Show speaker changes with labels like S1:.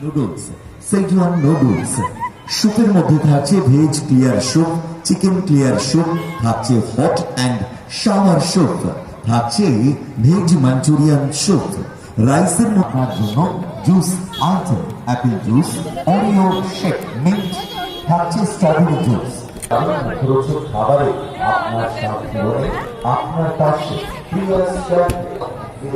S1: Noodles Schezwan noodles স্যুপের মধ্যে থাকছে veg clear soup, chicken clear soup, থাকছে হট অ্যান্ড শাওয়ার স্যুপ, থাকছে ভেজ মাঞ্চুরিয়ান স্যুপ। রাইসের মধ্যে জন্য juice item, Apple juice, Oreo shake, mint, থাকছে স্ট্রবেরি জুস। খাবারে আপনার সাথে আপনার পাশে
S2: আপনাদের